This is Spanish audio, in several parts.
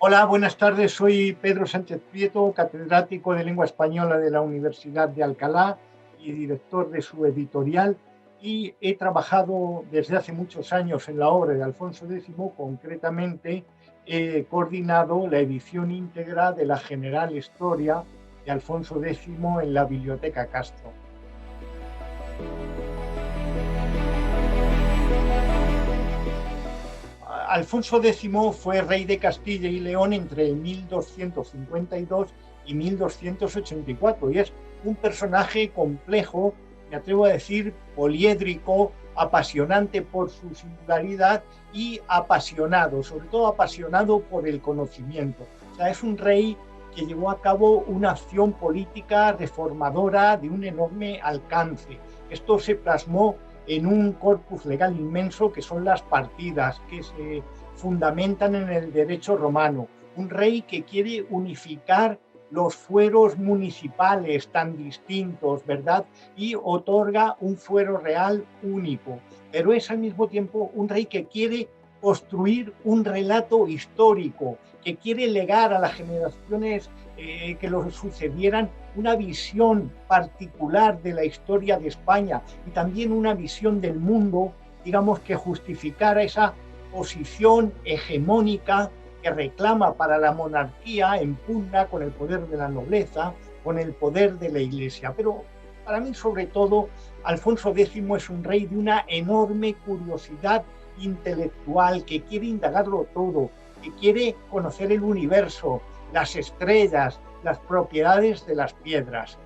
Hola, buenas tardes. Soy Pedro Sánchez Prieto, catedrático de Lengua Española de la Universidad de Alcalá y director de su editorial. Y he trabajado desde hace muchos años en la obra de Alfonso X. Concretamente, he coordinado la edición íntegra de la General Historia de Alfonso X en la Biblioteca Castro. Alfonso X fue rey de Castilla y León entre 1252 y 1284 y es un personaje complejo, me atrevo a decir, poliédrico, apasionante por su singularidad y apasionado, sobre todo apasionado por el conocimiento. O sea, es un rey que llevó a cabo una acción política reformadora de un enorme alcance. Esto se plasmó en un corpus legal inmenso que son las partidas, que se fundamentan en el derecho romano. Un rey que quiere unificar los fueros municipales tan distintos, ¿verdad? Y otorga un fuero real único. Pero es al mismo tiempo un rey que quiere construir un relato histórico, que quiere legar a las generaciones que lo sucedieran una visión particular de la historia de España y también una visión del mundo, digamos, que justificara esa posición hegemónica que reclama para la monarquía en pugna con el poder de la nobleza, con el poder de la Iglesia. Pero para mí, sobre todo, Alfonso X es un rey de una enorme curiosidad intelectual, que quiere indagarlo todo, que quiere conocer el universo, las estrellas, las propiedades de las piedras.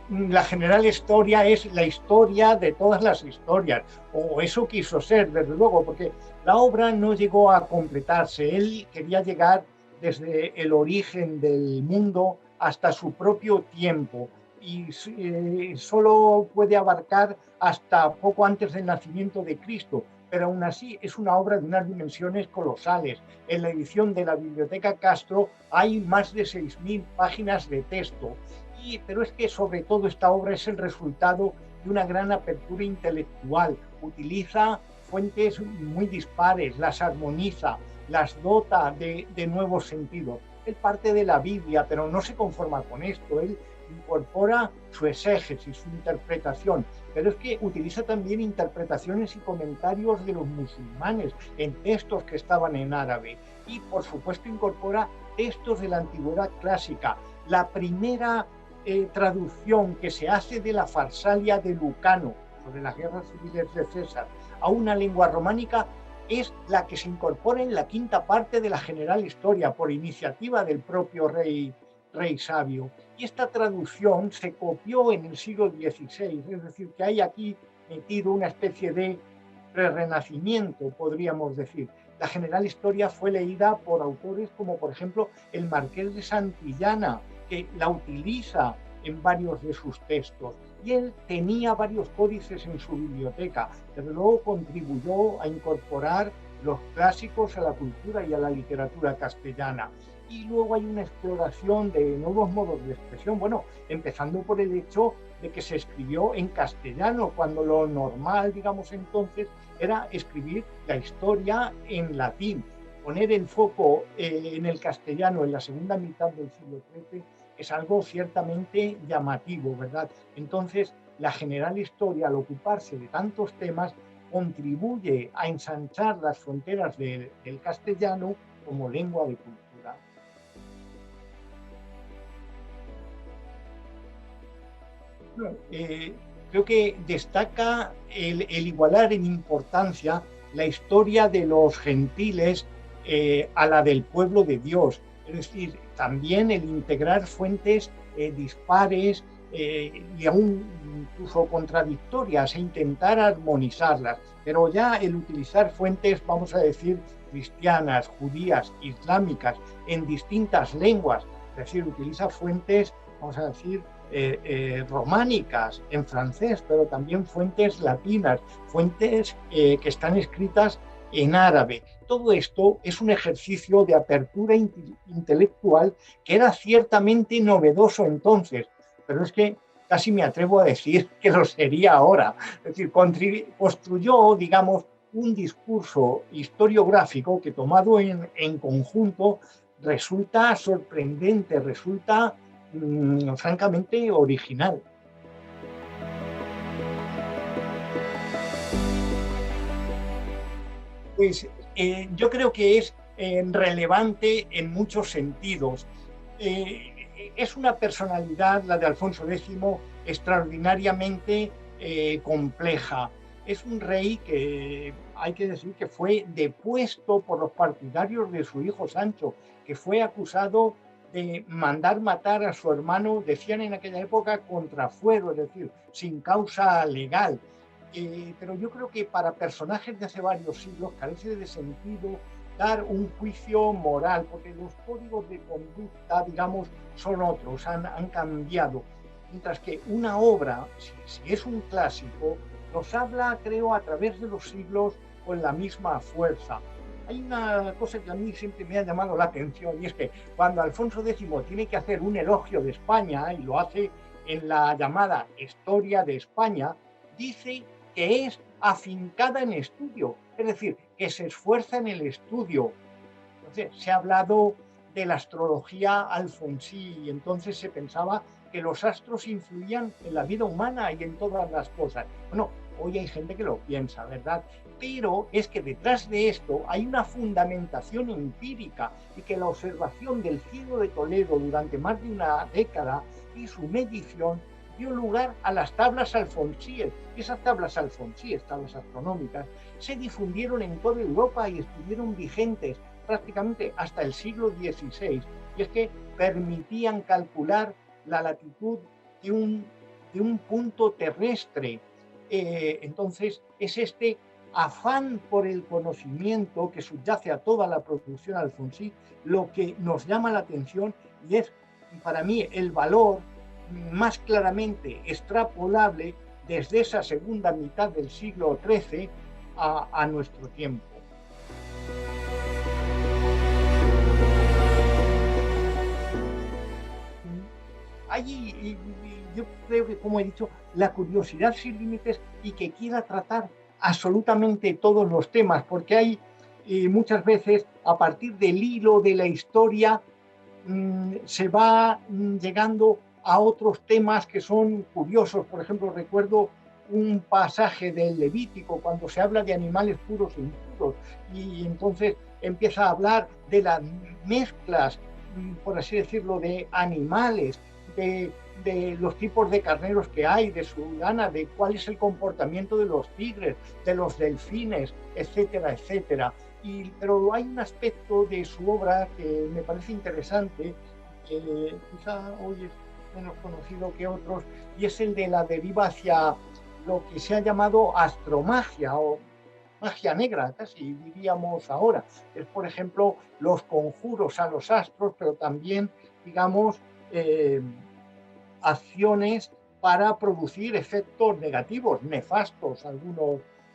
La General Historia es la historia de todas las historias, o eso quiso ser, desde luego, porque la obra no llegó a completarse. Él quería llegar desde el origen del mundo hasta su propio tiempo y solo puede abarcar hasta poco antes del nacimiento de Cristo, pero aún así es una obra de unas dimensiones colosales. En la edición de la Biblioteca Castro hay más de 6.000 páginas de texto. Pero es que sobre todo esta obra es el resultado de una gran apertura intelectual. Utiliza fuentes muy dispares, las armoniza, las dota de nuevos sentidos. Él parte de la Biblia, pero no se conforma con esto. Él incorpora su exégesis, su interpretación, pero es que utiliza también interpretaciones y comentarios de los musulmanes en textos que estaban en árabe y, por supuesto, incorpora textos de la antigüedad clásica. La primera traducción que se hace de la Farsalia de Lucano sobre las guerras civiles de César a una lengua románica es la que se incorpora en la quinta parte de la General Historia por iniciativa del propio rey sabio. Y esta traducción se copió en el siglo XVI, es decir, que hay aquí metido una especie de prerrenacimiento, podríamos decir. La General Historia fue leída por autores como, por ejemplo, el Marqués de Santillana, que la utiliza en varios de sus textos. Y él tenía varios códices en su biblioteca. Desde luego contribuyó a incorporar los clásicos a la cultura y a la literatura castellana. Y luego hay una exploración de nuevos modos de expresión, bueno, empezando por el hecho de que se escribió en castellano, cuando lo normal, digamos entonces, era escribir la historia en latín. Poner el foco en el castellano en la segunda mitad del siglo XIII es algo ciertamente llamativo, ¿verdad? Entonces, la General Historia, al ocuparse de tantos temas, contribuye a ensanchar las fronteras del castellano como lengua de cultura. Eh, Creo que destaca el igualar en importancia la historia de los gentiles a la del pueblo de Dios. Es decir, también el integrar fuentes dispares y aún incluso contradictorias e intentar armonizarlas. Pero ya el utilizar fuentes, vamos a decir, cristianas, judías, islámicas, en distintas lenguas, es decir, utiliza fuentes, vamos a decir, románicas en francés, pero también fuentes latinas, fuentes que están escritas en árabe. Todo esto es un ejercicio de apertura intelectual que era ciertamente novedoso entonces, pero es que casi me atrevo a decir que lo sería ahora. Es decir, construyó, digamos, un discurso historiográfico que tomado en conjunto resulta sorprendente, resulta francamente original. Pues yo creo que es relevante en muchos sentidos. Es una personalidad, la de Alfonso X, extraordinariamente compleja. Es un rey que hay que decir que fue depuesto por los partidarios de su hijo Sancho, que fue acusado de mandar matar a su hermano, decían en aquella época, contra fuero, es decir, sin causa legal. Pero yo creo que para personajes de hace varios siglos carece de sentido dar un juicio moral, porque los códigos de conducta, digamos, son otros, han cambiado. Mientras que una obra, si es un clásico, nos habla, creo, a través de los siglos con la misma fuerza. Hay una cosa que a mí siempre me ha llamado la atención, y es que cuando Alfonso X tiene que hacer un elogio de España, y lo hace en la llamada Historia de España, dice que es afincada en estudio, es decir, que se esfuerza en el estudio. Entonces, se ha hablado de la astrología alfonsí y entonces se pensaba que los astros influían en la vida humana y en todas las cosas. Bueno, hoy hay gente que lo piensa, ¿verdad? Pero es que detrás de esto hay una fundamentación empírica y que la observación del cielo de Toledo durante más de una década y su medición dio lugar a las tablas alfonsíes. Y esas tablas alfonsíes, tablas astronómicas, se difundieron en toda Europa y estuvieron vigentes prácticamente hasta el siglo XVI. Y es que permitían calcular la latitud de un punto terrestre. Entonces, es este afán por el conocimiento que subyace a toda la producción alfonsí lo que nos llama la atención y es, para mí, el valor más claramente extrapolable desde esa segunda mitad del siglo XIII a nuestro tiempo. Hay, yo creo que, como he dicho, la curiosidad sin límites y que quiera tratar absolutamente todos los temas, porque hay muchas veces, a partir del hilo de la historia, se va llegando a otros temas que son curiosos. Por ejemplo, recuerdo un pasaje del Levítico cuando se habla de animales puros e impuros y entonces empieza a hablar de las mezclas, por así decirlo, de animales, de los tipos de carneros que hay, de su lana, de cuál es el comportamiento de los tigres, de los delfines, etcétera, etcétera. Pero hay un aspecto de su obra que me parece interesante, que quizá hoy es menos conocido que otros, y es el de la deriva hacia lo que se ha llamado astromagia o magia negra, casi diríamos ahora. Es, por ejemplo, los conjuros a los astros, pero también, digamos, acciones para producir efectos negativos, nefastos,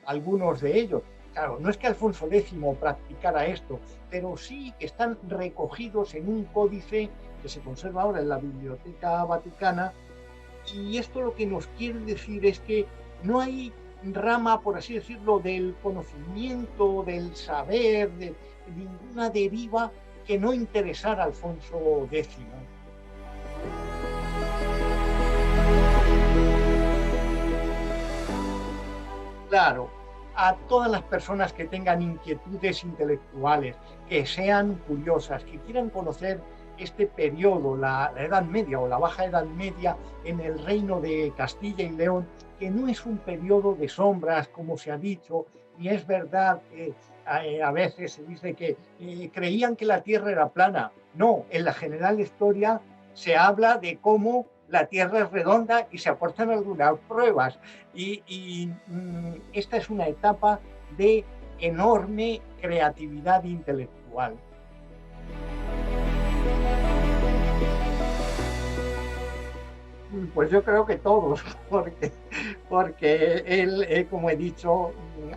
algunos de ellos. Claro, no es que Alfonso X practicara esto, pero sí que están recogidos en un códice que se conserva ahora en la Biblioteca Vaticana, y esto lo que nos quiere decir es que no hay rama, por así decirlo, del conocimiento, del saber, de ninguna deriva que no interesara a Alfonso X. Claro, a todas las personas que tengan inquietudes intelectuales, que sean curiosas, que quieran conocer este periodo, la Edad Media o la Baja Edad Media en el reino de Castilla y León, que no es un periodo de sombras, como se ha dicho, y es verdad que a veces se dice que creían que la Tierra era plana. No, en la general historia se habla de cómo la Tierra es redonda y se aportan algunas pruebas. Esta es una etapa de enorme creatividad intelectual. Pues yo creo que todos, porque él, como he dicho,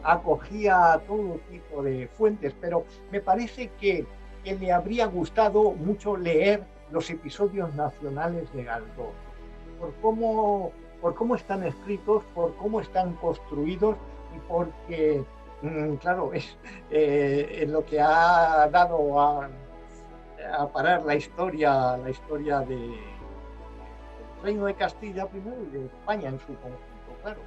acogía todo tipo de fuentes, pero me parece que le habría gustado mucho leer los episodios nacionales de Galdós, por cómo están escritos, por cómo están construidos y porque Claro, es lo que ha dado a parar la historia del Reino de Castilla primero y de España en su conjunto, claro.